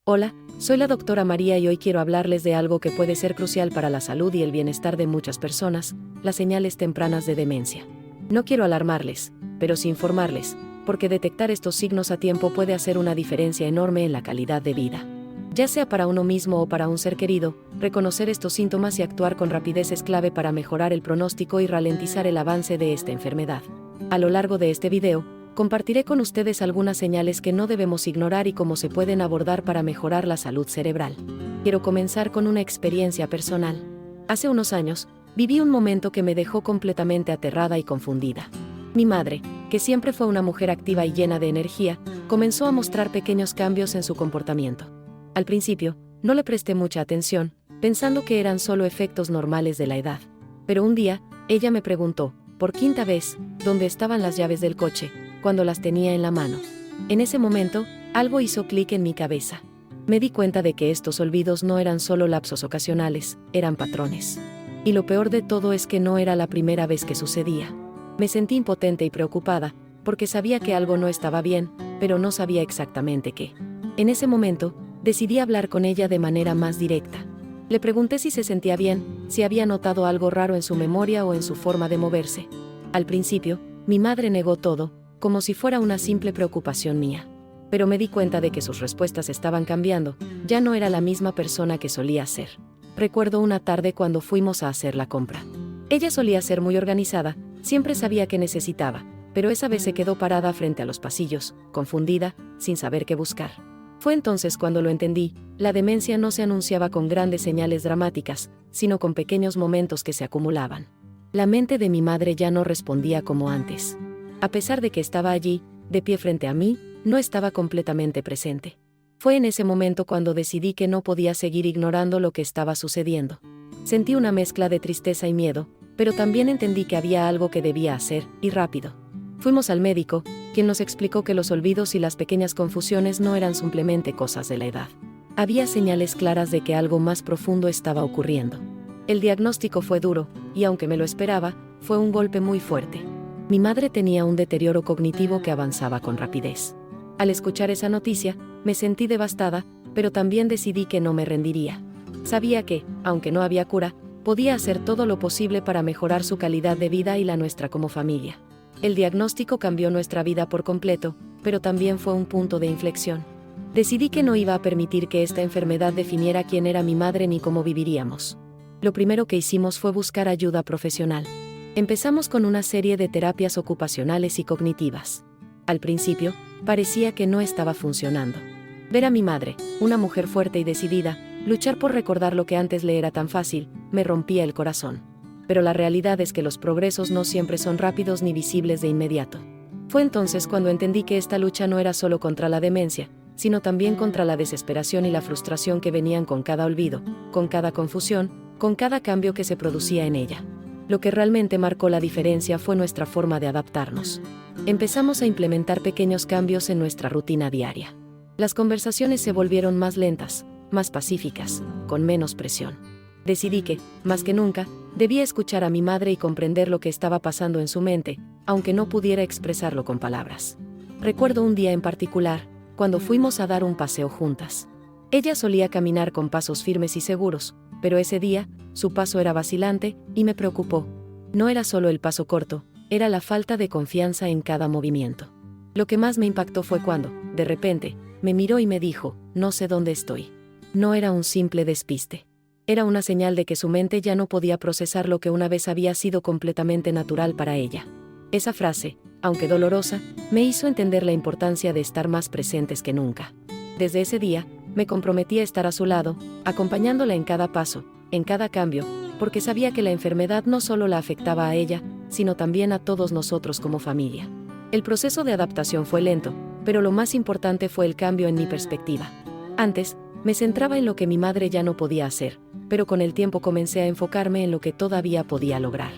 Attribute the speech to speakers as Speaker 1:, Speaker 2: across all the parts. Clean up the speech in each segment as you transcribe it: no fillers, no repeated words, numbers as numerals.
Speaker 1: Hola, soy la doctora María y hoy quiero hablarles de algo que puede ser crucial para la salud y el bienestar de muchas personas, las señales tempranas de demencia. No quiero alarmarles, pero sí informarles, porque detectar estos signos a tiempo puede hacer una diferencia enorme en la calidad de vida. Ya sea para uno mismo o para un ser querido, reconocer estos síntomas y actuar con rapidez es clave para mejorar el pronóstico y ralentizar el avance de esta enfermedad. A lo largo de este video, compartiré con ustedes algunas señales que no debemos ignorar y cómo se pueden abordar para mejorar la salud cerebral. Quiero comenzar con una experiencia personal. Hace unos años, viví un momento que me dejó completamente aterrada y confundida. Mi madre, que siempre fue una mujer activa y llena de energía, comenzó a mostrar pequeños cambios en su comportamiento. Al principio, no le presté mucha atención, pensando que eran solo efectos normales de la edad. Pero un día, ella me preguntó, por quinta vez, dónde estaban las llaves del coche, cuando las tenía en la mano. En ese momento, algo hizo clic en mi cabeza. Me di cuenta de que estos olvidos no eran solo lapsos ocasionales, eran patrones. Y lo peor de todo es que no era la primera vez que sucedía. Me sentí impotente y preocupada, porque sabía que algo no estaba bien, pero no sabía exactamente qué. En ese momento, decidí hablar con ella de manera más directa. Le pregunté si se sentía bien, si había notado algo raro en su memoria o en su forma de moverse. Al principio, mi madre negó todo, como si fuera una simple preocupación mía. Pero me di cuenta de que sus respuestas estaban cambiando, ya no era la misma persona que solía ser. Recuerdo una tarde cuando fuimos a hacer la compra. Ella solía ser muy organizada, siempre sabía qué necesitaba, pero esa vez se quedó parada frente a los pasillos, confundida, sin saber qué buscar. Fue entonces cuando lo entendí, la demencia no se anunciaba con grandes señales dramáticas, sino con pequeños momentos que se acumulaban. La mente de mi madre ya no respondía como antes. A pesar de que estaba allí, de pie frente a mí, no estaba completamente presente. Fue en ese momento cuando decidí que no podía seguir ignorando lo que estaba sucediendo. Sentí una mezcla de tristeza y miedo, pero también entendí que había algo que debía hacer, y rápido. Fuimos al médico, quien nos explicó que los olvidos y las pequeñas confusiones no eran simplemente cosas de la edad. Había señales claras de que algo más profundo estaba ocurriendo. El diagnóstico fue duro, y aunque me lo esperaba, fue un golpe muy fuerte. Mi madre tenía un deterioro cognitivo que avanzaba con rapidez. Al escuchar esa noticia, me sentí devastada, pero también decidí que no me rendiría. Sabía que, aunque no había cura, podía hacer todo lo posible para mejorar su calidad de vida y la nuestra como familia. El diagnóstico cambió nuestra vida por completo, pero también fue un punto de inflexión. Decidí que no iba a permitir que esta enfermedad definiera quién era mi madre ni cómo viviríamos. Lo primero que hicimos fue buscar ayuda profesional. Empezamos con una serie de terapias ocupacionales y cognitivas. Al principio, parecía que no estaba funcionando. Ver a mi madre, una mujer fuerte y decidida, luchar por recordar lo que antes le era tan fácil, me rompía el corazón. Pero la realidad es que los progresos no siempre son rápidos ni visibles de inmediato. Fue entonces cuando entendí que esta lucha no era solo contra la demencia, sino también contra la desesperación y la frustración que venían con cada olvido, con cada confusión, con cada cambio que se producía en ella. Lo que realmente marcó la diferencia fue nuestra forma de adaptarnos. Empezamos a implementar pequeños cambios en nuestra rutina diaria. Las conversaciones se volvieron más lentas, más pacíficas, con menos presión. Decidí que, más que nunca, debía escuchar a mi madre y comprender lo que estaba pasando en su mente, aunque no pudiera expresarlo con palabras. Recuerdo un día en particular, cuando fuimos a dar un paseo juntas. Ella solía caminar con pasos firmes y seguros, pero ese día, su paso era vacilante, y me preocupó. No era solo el paso corto, era la falta de confianza en cada movimiento. Lo que más me impactó fue cuando, de repente, me miró y me dijo, no sé dónde estoy. No era un simple despiste. Era una señal de que su mente ya no podía procesar lo que una vez había sido completamente natural para ella. Esa frase, aunque dolorosa, me hizo entender la importancia de estar más presentes que nunca. Desde ese día, me comprometí a estar a su lado, acompañándola en cada paso, en cada cambio, porque sabía que la enfermedad no solo la afectaba a ella, sino también a todos nosotros como familia. El proceso de adaptación fue lento, pero lo más importante fue el cambio en mi perspectiva. Antes, me centraba en lo que mi madre ya no podía hacer, pero con el tiempo comencé a enfocarme en lo que todavía podía lograr.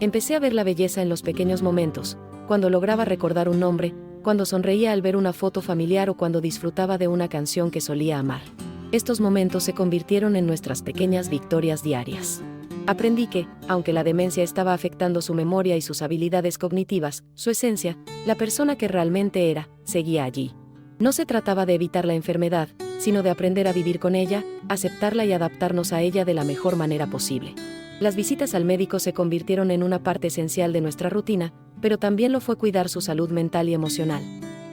Speaker 1: Empecé a ver la belleza en los pequeños momentos, cuando lograba recordar un nombre, cuando sonreía al ver una foto familiar o cuando disfrutaba de una canción que solía amar. Estos momentos se convirtieron en nuestras pequeñas victorias diarias. Aprendí que, aunque la demencia estaba afectando su memoria y sus habilidades cognitivas, su esencia, la persona que realmente era, seguía allí. No se trataba de evitar la enfermedad, sino de aprender a vivir con ella, aceptarla y adaptarnos a ella de la mejor manera posible. Las visitas al médico se convirtieron en una parte esencial de nuestra rutina, pero también lo fue cuidar su salud mental y emocional.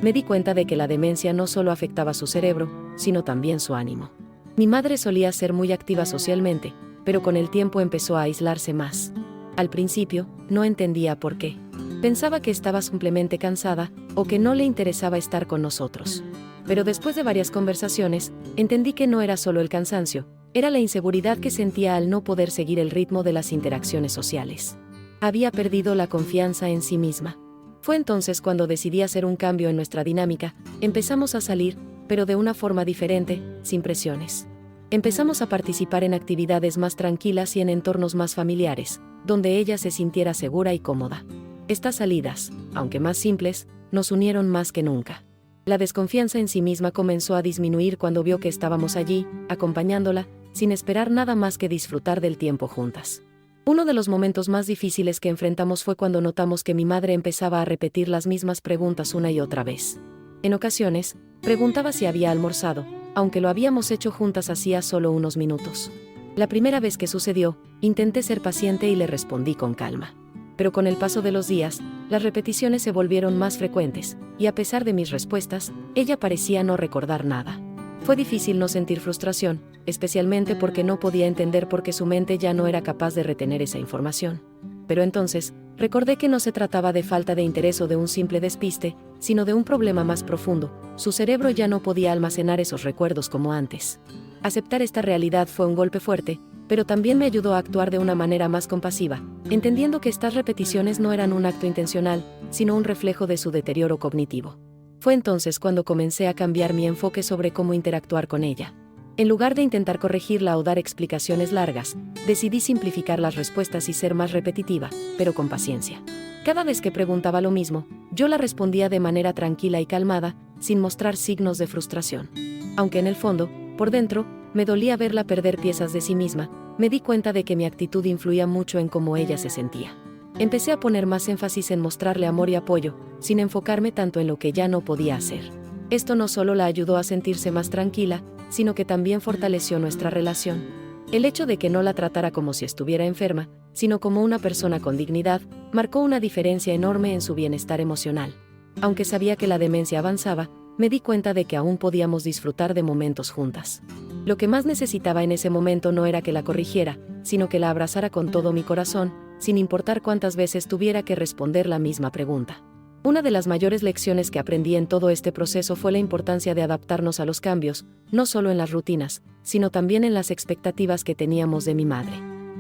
Speaker 1: Me di cuenta de que la demencia no solo afectaba su cerebro, sino también su ánimo. Mi madre solía ser muy activa socialmente, pero con el tiempo empezó a aislarse más. Al principio, no entendía por qué. Pensaba que estaba simplemente cansada, o que no le interesaba estar con nosotros. Pero después de varias conversaciones, entendí que no era solo el cansancio, era la inseguridad que sentía al no poder seguir el ritmo de las interacciones sociales. Había perdido la confianza en sí misma. Fue entonces cuando decidí hacer un cambio en nuestra dinámica. Empezamos a salir, pero de una forma diferente, sin presiones. Empezamos a participar en actividades más tranquilas y en entornos más familiares, donde ella se sintiera segura y cómoda. Estas salidas, aunque más simples, nos unieron más que nunca. La desconfianza en sí misma comenzó a disminuir cuando vio que estábamos allí, acompañándola, sin esperar nada más que disfrutar del tiempo juntas. Uno de los momentos más difíciles que enfrentamos fue cuando notamos que mi madre empezaba a repetir las mismas preguntas una y otra vez. En ocasiones, preguntaba si había almorzado, aunque lo habíamos hecho juntas hacía solo unos minutos. La primera vez que sucedió, intenté ser paciente y le respondí con calma. Pero con el paso de los días, las repeticiones se volvieron más frecuentes, y a pesar de mis respuestas, ella parecía no recordar nada. Fue difícil no sentir frustración, especialmente porque no podía entender por qué su mente ya no era capaz de retener esa información. Pero entonces, recordé que no se trataba de falta de interés o de un simple despiste, sino de un problema más profundo. Su cerebro ya no podía almacenar esos recuerdos como antes. Aceptar esta realidad fue un golpe fuerte, pero también me ayudó a actuar de una manera más compasiva, entendiendo que estas repeticiones no eran un acto intencional, sino un reflejo de su deterioro cognitivo. Fue entonces cuando comencé a cambiar mi enfoque sobre cómo interactuar con ella. En lugar de intentar corregirla o dar explicaciones largas, decidí simplificar las respuestas y ser más repetitiva, pero con paciencia. Cada vez que preguntaba lo mismo, yo la respondía de manera tranquila y calmada, sin mostrar signos de frustración. Aunque en el fondo, por dentro, me dolía verla perder piezas de sí misma, me di cuenta de que mi actitud influía mucho en cómo ella se sentía. Empecé a poner más énfasis en mostrarle amor y apoyo, sin enfocarme tanto en lo que ya no podía hacer. Esto no solo la ayudó a sentirse más tranquila, sino que también fortaleció nuestra relación. El hecho de que no la tratara como si estuviera enferma, sino como una persona con dignidad, marcó una diferencia enorme en su bienestar emocional. Aunque sabía que la demencia avanzaba, me di cuenta de que aún podíamos disfrutar de momentos juntas. Lo que más necesitaba en ese momento no era que la corrigiera, sino que la abrazara con todo mi corazón, sin importar cuántas veces tuviera que responder la misma pregunta. Una de las mayores lecciones que aprendí en todo este proceso fue la importancia de adaptarnos a los cambios, no solo en las rutinas, sino también en las expectativas que teníamos de mi madre.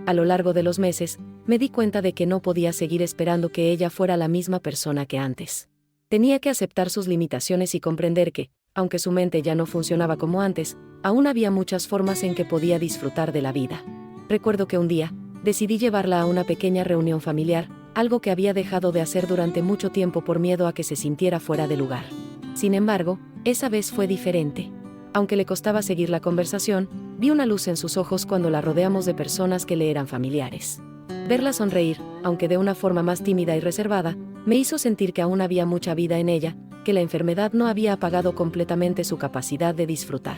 Speaker 1: A lo largo de los meses, me di cuenta de que no podía seguir esperando que ella fuera la misma persona que antes. Tenía que aceptar sus limitaciones y comprender que, aunque su mente ya no funcionaba como antes, aún había muchas formas en que podía disfrutar de la vida. Recuerdo que un día, decidí llevarla a una pequeña reunión familiar, algo que había dejado de hacer durante mucho tiempo por miedo a que se sintiera fuera de lugar. Sin embargo, esa vez fue diferente. Aunque le costaba seguir la conversación, vi una luz en sus ojos cuando la rodeamos de personas que le eran familiares. Verla sonreír, aunque de una forma más tímida y reservada, me hizo sentir que aún había mucha vida en ella, que la enfermedad no había apagado completamente su capacidad de disfrutar.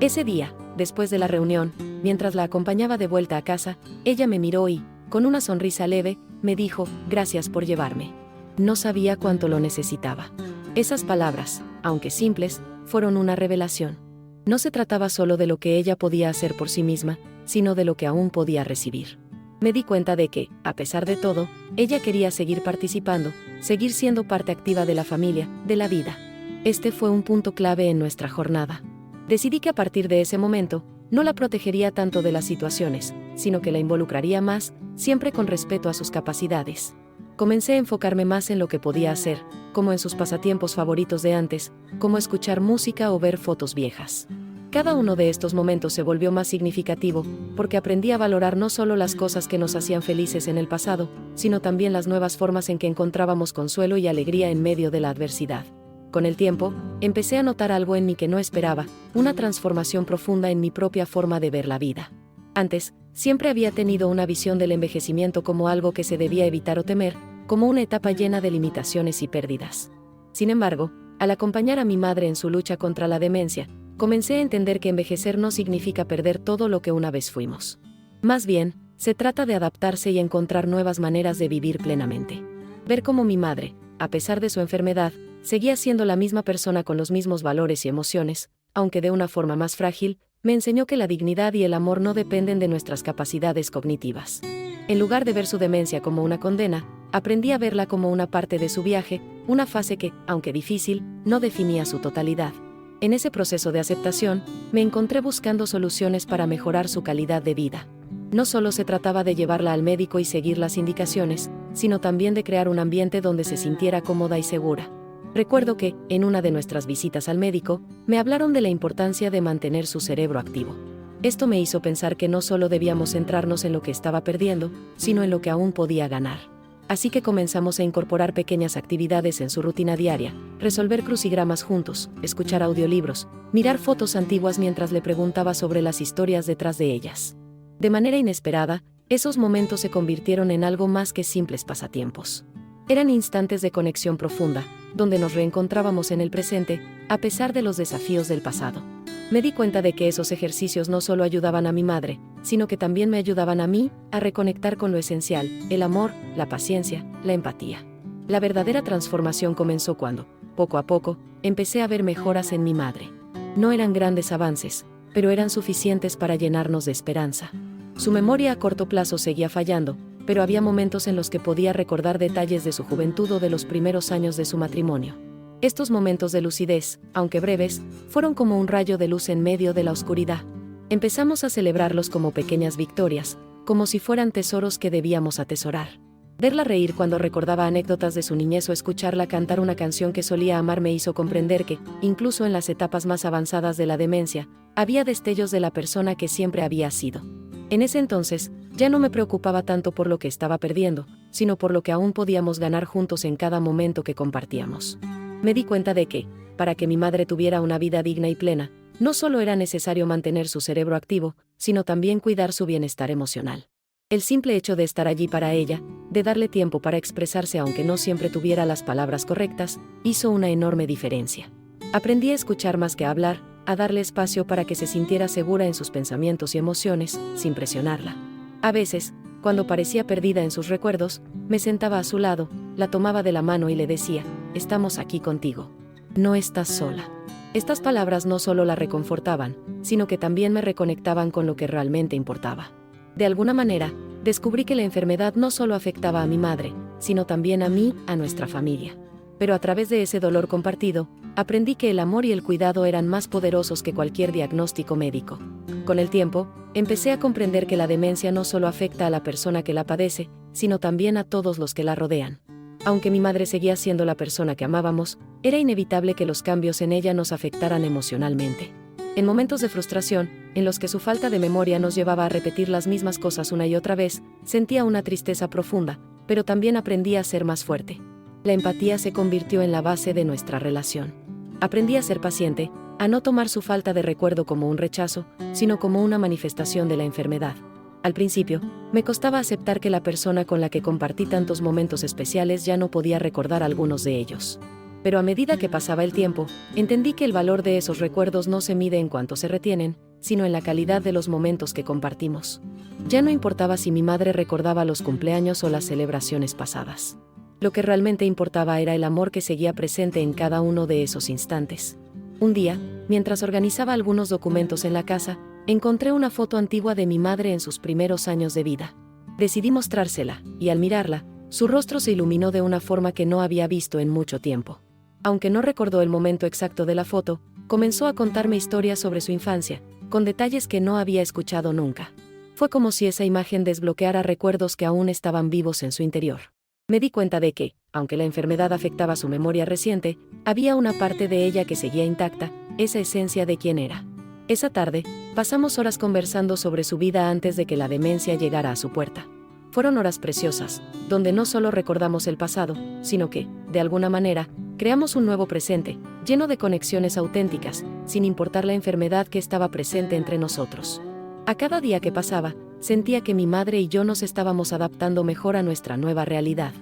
Speaker 1: Ese día, después de la reunión, mientras la acompañaba de vuelta a casa, ella me miró y, con una sonrisa leve, me dijo, «Gracias por llevarme. No sabía cuánto lo necesitaba». Esas palabras, aunque simples, fueron una revelación. No se trataba solo de lo que ella podía hacer por sí misma, sino de lo que aún podía recibir. Me di cuenta de que, a pesar de todo, ella quería seguir participando, seguir siendo parte activa de la familia, de la vida. Este fue un punto clave en nuestra jornada. Decidí que a partir de ese momento, no la protegería tanto de las situaciones, sino que la involucraría más, siempre con respeto a sus capacidades. Comencé a enfocarme más en lo que podía hacer, como en sus pasatiempos favoritos de antes, como escuchar música o ver fotos viejas. Cada uno de estos momentos se volvió más significativo, porque aprendí a valorar no solo las cosas que nos hacían felices en el pasado, sino también las nuevas formas en que encontrábamos consuelo y alegría en medio de la adversidad. Con el tiempo, empecé a notar algo en mí que no esperaba, una transformación profunda en mi propia forma de ver la vida. Antes, siempre había tenido una visión del envejecimiento como algo que se debía evitar o temer, como una etapa llena de limitaciones y pérdidas. Sin embargo, Al acompañar a mi madre en su lucha contra la demencia, comencé a entender que envejecer no significa perder todo lo que una vez fuimos. Más bien, se trata de adaptarse y encontrar nuevas maneras de vivir plenamente. Ver cómo mi madre, a pesar de su enfermedad, seguía siendo la misma persona con los mismos valores y emociones, aunque de una forma más frágil, me enseñó que la dignidad y el amor no dependen de nuestras capacidades cognitivas. En lugar de ver su demencia como una condena, aprendí a verla como una parte de su viaje, una fase que, aunque difícil, no definía su totalidad. En ese proceso de aceptación, me encontré buscando soluciones para mejorar su calidad de vida. No solo se trataba de llevarla al médico y seguir las indicaciones, sino también de crear un ambiente donde se sintiera cómoda y segura. Recuerdo que, en una de nuestras visitas al médico, me hablaron de la importancia de mantener su cerebro activo. Esto me hizo pensar que no solo debíamos centrarnos en lo que estaba perdiendo, sino en lo que aún podía ganar. Así que comenzamos a incorporar pequeñas actividades en su rutina diaria, resolver crucigramas juntos, escuchar audiolibros, mirar fotos antiguas mientras le preguntaba sobre las historias detrás de ellas. De manera inesperada, esos momentos se convirtieron en algo más que simples pasatiempos. Eran instantes de conexión profunda, donde nos reencontrábamos en el presente, a pesar de los desafíos del pasado. Me di cuenta de que esos ejercicios no solo ayudaban a mi madre, sino que también me ayudaban a mí a reconectar con lo esencial, el amor, la paciencia, la empatía. La verdadera transformación comenzó cuando, poco a poco, empecé a ver mejoras en mi madre. No eran grandes avances, pero eran suficientes para llenarnos de esperanza. Su memoria a corto plazo seguía fallando, pero había momentos en los que podía recordar detalles de su juventud o de los primeros años de su matrimonio. Estos momentos de lucidez, aunque breves, fueron como un rayo de luz en medio de la oscuridad. Empezamos a celebrarlos como pequeñas victorias, como si fueran tesoros que debíamos atesorar. Verla reír cuando recordaba anécdotas de su niñez o escucharla cantar una canción que solía amar me hizo comprender que, incluso en las etapas más avanzadas de la demencia, había destellos de la persona que siempre había sido. En ese entonces, ya no me preocupaba tanto por lo que estaba perdiendo, sino por lo que aún podíamos ganar juntos en cada momento que compartíamos. Me di cuenta de que, para que mi madre tuviera una vida digna y plena, no solo era necesario mantener su cerebro activo, sino también cuidar su bienestar emocional. El simple hecho de estar allí para ella, de darle tiempo para expresarse aunque no siempre tuviera las palabras correctas, hizo una enorme diferencia. Aprendí a escuchar más que a hablar, a darle espacio para que se sintiera segura en sus pensamientos y emociones, sin presionarla. A veces, cuando parecía perdida en sus recuerdos, me sentaba a su lado, la tomaba de la mano y le decía, «Estamos aquí contigo. No estás sola». Estas palabras no solo la reconfortaban, sino que también me reconectaban con lo que realmente importaba. De alguna manera, descubrí que la enfermedad no solo afectaba a mi madre, sino también a mí, a nuestra familia. Pero a través de ese dolor compartido, aprendí que el amor y el cuidado eran más poderosos que cualquier diagnóstico médico. Con el tiempo, empecé a comprender que la demencia no solo afecta a la persona que la padece, sino también a todos los que la rodean. Aunque mi madre seguía siendo la persona que amábamos, era inevitable que los cambios en ella nos afectaran emocionalmente. En momentos de frustración, en los que su falta de memoria nos llevaba a repetir las mismas cosas una y otra vez, sentía una tristeza profunda, pero también aprendí a ser más fuerte. La empatía se convirtió en la base de nuestra relación. Aprendí a ser paciente, a no tomar su falta de recuerdo como un rechazo, sino como una manifestación de la enfermedad. Al principio, me costaba aceptar que la persona con la que compartí tantos momentos especiales ya no podía recordar algunos de ellos. Pero a medida que pasaba el tiempo, entendí que el valor de esos recuerdos no se mide en cuánto se retienen, sino en la calidad de los momentos que compartimos. Ya no importaba si mi madre recordaba los cumpleaños o las celebraciones pasadas. Lo que realmente importaba era el amor que seguía presente en cada uno de esos instantes. Un día, mientras organizaba algunos documentos en la casa, encontré una foto antigua de mi madre en sus primeros años de vida. Decidí mostrársela, y al mirarla, su rostro se iluminó de una forma que no había visto en mucho tiempo. Aunque no recordó el momento exacto de la foto, comenzó a contarme historias sobre su infancia, con detalles que no había escuchado nunca. Fue como si esa imagen desbloqueara recuerdos que aún estaban vivos en su interior. Me di cuenta de que, aunque la enfermedad afectaba su memoria reciente, había una parte de ella que seguía intacta, esa esencia de quién era. Esa tarde, pasamos horas conversando sobre su vida antes de que la demencia llegara a su puerta. Fueron horas preciosas, donde no solo recordamos el pasado, sino que, de alguna manera, creamos un nuevo presente, lleno de conexiones auténticas, sin importar la enfermedad que estaba presente entre nosotros. A cada día que pasaba, sentía que mi madre y yo nos estábamos adaptando mejor a nuestra nueva realidad.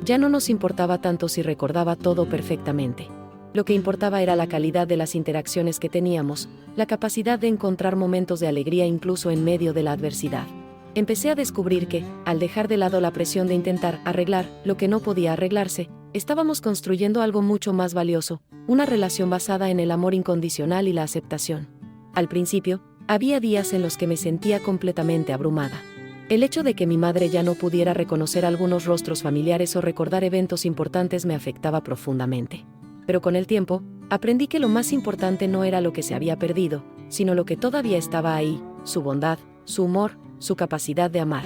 Speaker 1: Ya no nos importaba tanto si recordaba todo perfectamente. Lo que importaba era la calidad de las interacciones que teníamos, la capacidad de encontrar momentos de alegría incluso en medio de la adversidad. Empecé a descubrir que, al dejar de lado la presión de intentar arreglar lo que no podía arreglarse, estábamos construyendo algo mucho más valioso, una relación basada en el amor incondicional y la aceptación. Al principio, había días en los que me sentía completamente abrumada. El hecho de que mi madre ya no pudiera reconocer algunos rostros familiares o recordar eventos importantes me afectaba profundamente. Pero con el tiempo, aprendí que lo más importante no era lo que se había perdido, sino lo que todavía estaba ahí, su bondad, su humor, su capacidad de amar.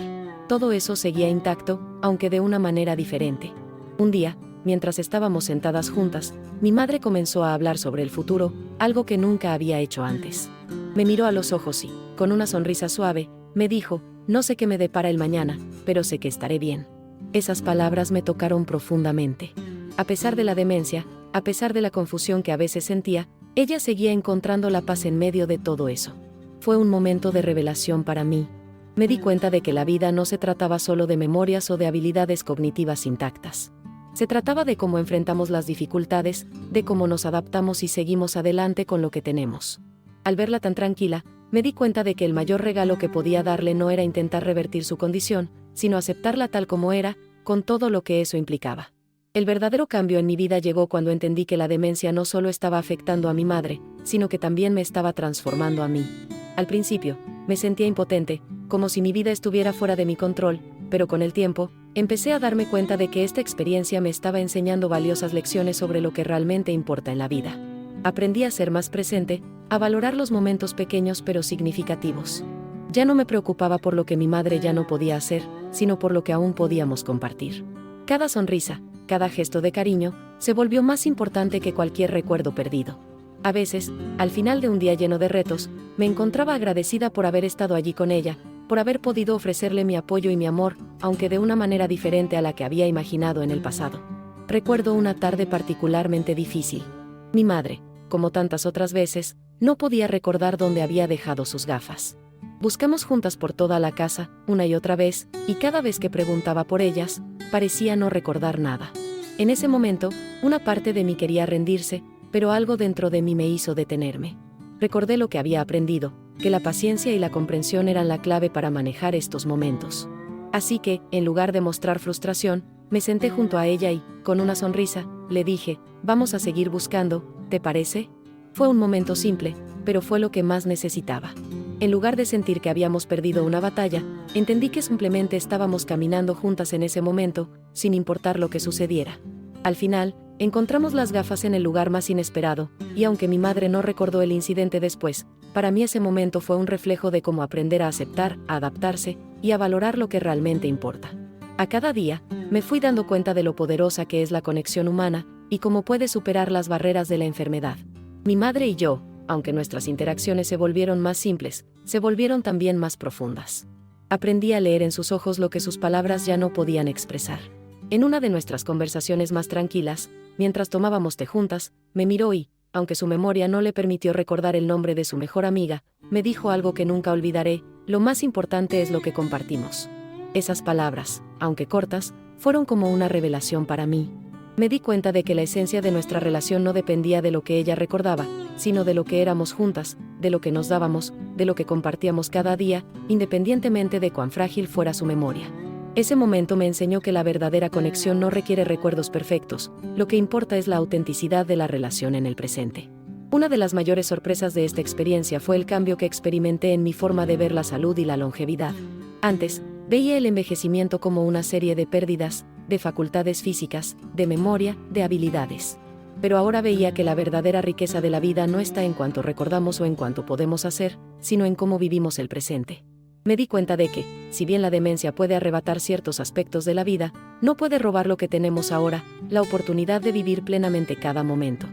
Speaker 1: Todo eso seguía intacto, aunque de una manera diferente. Un día, mientras estábamos sentadas juntas, mi madre comenzó a hablar sobre el futuro, algo que nunca había hecho antes. Me miró a los ojos y, con una sonrisa suave, me dijo: no sé qué me depara el mañana, pero sé que estaré bien. Esas palabras me tocaron profundamente. A pesar de la demencia, a pesar de la confusión que a veces sentía, ella seguía encontrando la paz en medio de todo eso. Fue un momento de revelación para mí. Me di cuenta de que la vida no se trataba solo de memorias o de habilidades cognitivas intactas. Se trataba de cómo enfrentamos las dificultades, de cómo nos adaptamos y seguimos adelante con lo que tenemos. Al verla tan tranquila, me di cuenta de que el mayor regalo que podía darle no era intentar revertir su condición, sino aceptarla tal como era, con todo lo que eso implicaba. El verdadero cambio en mi vida llegó cuando entendí que la demencia no solo estaba afectando a mi madre, sino que también me estaba transformando a mí. Al principio, me sentía impotente, como si mi vida estuviera fuera de mi control, pero con el tiempo, empecé a darme cuenta de que esta experiencia me estaba enseñando valiosas lecciones sobre lo que realmente importa en la vida. Aprendí a ser más presente, a valorar los momentos pequeños pero significativos. Ya no me preocupaba por lo que mi madre ya no podía hacer, sino por lo que aún podíamos compartir. Cada sonrisa, cada gesto de cariño, se volvió más importante que cualquier recuerdo perdido. A veces, al final de un día lleno de retos, me encontraba agradecida por haber estado allí con ella, por haber podido ofrecerle mi apoyo y mi amor, aunque de una manera diferente a la que había imaginado en el pasado. Recuerdo una tarde particularmente difícil. Mi madre, como tantas otras veces, no podía recordar dónde había dejado sus gafas. Buscamos juntas por toda la casa, una y otra vez, y cada vez que preguntaba por ellas, parecía no recordar nada. En ese momento, una parte de mí quería rendirse, pero algo dentro de mí me hizo detenerme. Recordé lo que había aprendido, que la paciencia y la comprensión eran la clave para manejar estos momentos. Así que, en lugar de mostrar frustración, me senté junto a ella y, con una sonrisa, le dije: vamos a seguir buscando, ¿te parece? Fue un momento simple, pero fue lo que más necesitaba. En lugar de sentir que habíamos perdido una batalla, entendí que simplemente estábamos caminando juntas en ese momento, sin importar lo que sucediera. Al final, encontramos las gafas en el lugar más inesperado, y aunque mi madre no recordó el incidente después, para mí ese momento fue un reflejo de cómo aprender a aceptar, a adaptarse, y a valorar lo que realmente importa. A cada día, me fui dando cuenta de lo poderosa que es la conexión humana, y cómo puede superar las barreras de la enfermedad. Mi madre y yo, aunque nuestras interacciones se volvieron más simples, se volvieron también más profundas. Aprendí a leer en sus ojos lo que sus palabras ya no podían expresar. En una de nuestras conversaciones más tranquilas, mientras tomábamos té juntas, me miró y, aunque su memoria no le permitió recordar el nombre de su mejor amiga, me dijo algo que nunca olvidaré: lo más importante es lo que compartimos. Esas palabras, aunque cortas, fueron como una revelación para mí. Me di cuenta de que la esencia de nuestra relación no dependía de lo que ella recordaba, sino de lo que éramos juntas, de lo que nos dábamos, de lo que compartíamos cada día, independientemente de cuán frágil fuera su memoria. Ese momento me enseñó que la verdadera conexión no requiere recuerdos perfectos, lo que importa es la autenticidad de la relación en el presente. Una de las mayores sorpresas de esta experiencia fue el cambio que experimenté en mi forma de ver la salud y la longevidad. Antes, veía el envejecimiento como una serie de pérdidas, de facultades físicas, de memoria, de habilidades. Pero ahora veía que la verdadera riqueza de la vida no está en cuanto recordamos o en cuanto podemos hacer, sino en cómo vivimos el presente. Me di cuenta de que, si bien la demencia puede arrebatar ciertos aspectos de la vida, no puede robar lo que tenemos ahora, la oportunidad de vivir plenamente cada momento.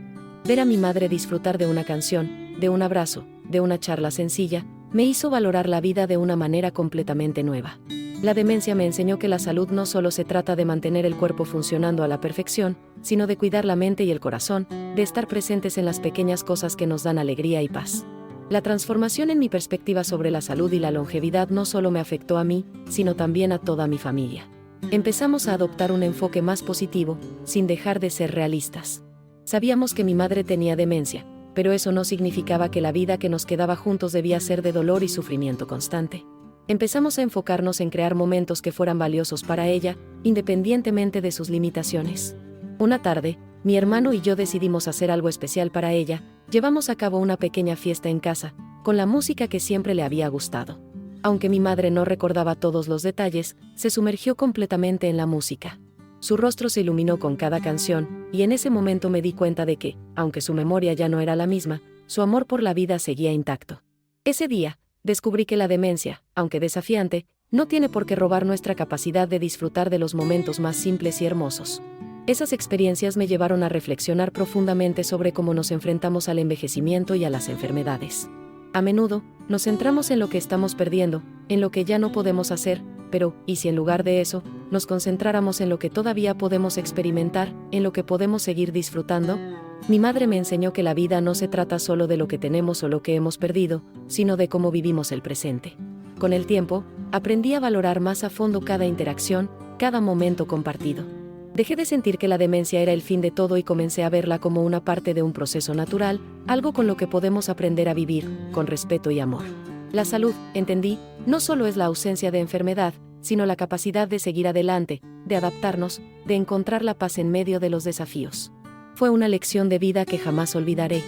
Speaker 1: Ver a mi madre disfrutar de una canción, de un abrazo, de una charla sencilla, me hizo valorar la vida de una manera completamente nueva. La demencia me enseñó que la salud no solo se trata de mantener el cuerpo funcionando a la perfección, sino de cuidar la mente y el corazón, de estar presentes en las pequeñas cosas que nos dan alegría y paz. La transformación en mi perspectiva sobre la salud y la longevidad no solo me afectó a mí, sino también a toda mi familia. Empezamos a adoptar un enfoque más positivo, sin dejar de ser realistas. Sabíamos que mi madre tenía demencia, pero eso no significaba que la vida que nos quedaba juntos debía ser de dolor y sufrimiento constante. Empezamos a enfocarnos en crear momentos que fueran valiosos para ella, independientemente de sus limitaciones. Una tarde, mi hermano y yo decidimos hacer algo especial para ella. Llevamos a cabo una pequeña fiesta en casa, con la música que siempre le había gustado. Aunque mi madre no recordaba todos los detalles, se sumergió completamente en la música. Su rostro se iluminó con cada canción, y en ese momento me di cuenta de que, aunque su memoria ya no era la misma, su amor por la vida seguía intacto. Ese día, descubrí que la demencia, aunque desafiante, no tiene por qué robar nuestra capacidad de disfrutar de los momentos más simples y hermosos. Esas experiencias me llevaron a reflexionar profundamente sobre cómo nos enfrentamos al envejecimiento y a las enfermedades. A menudo, nos centramos en lo que estamos perdiendo, en lo que ya no podemos hacer, pero, ¿y si en lugar de eso, nos concentráramos en lo que todavía podemos experimentar, en lo que podemos seguir disfrutando? Mi madre me enseñó que la vida no se trata solo de lo que tenemos o lo que hemos perdido, sino de cómo vivimos el presente. Con el tiempo, aprendí a valorar más a fondo cada interacción, cada momento compartido. Dejé de sentir que la demencia era el fin de todo y comencé a verla como una parte de un proceso natural, algo con lo que podemos aprender a vivir, con respeto y amor. La salud, entendí, no solo es la ausencia de enfermedad, sino la capacidad de seguir adelante, de adaptarnos, de encontrar la paz en medio de los desafíos. Fue una lección de vida que jamás olvidaré.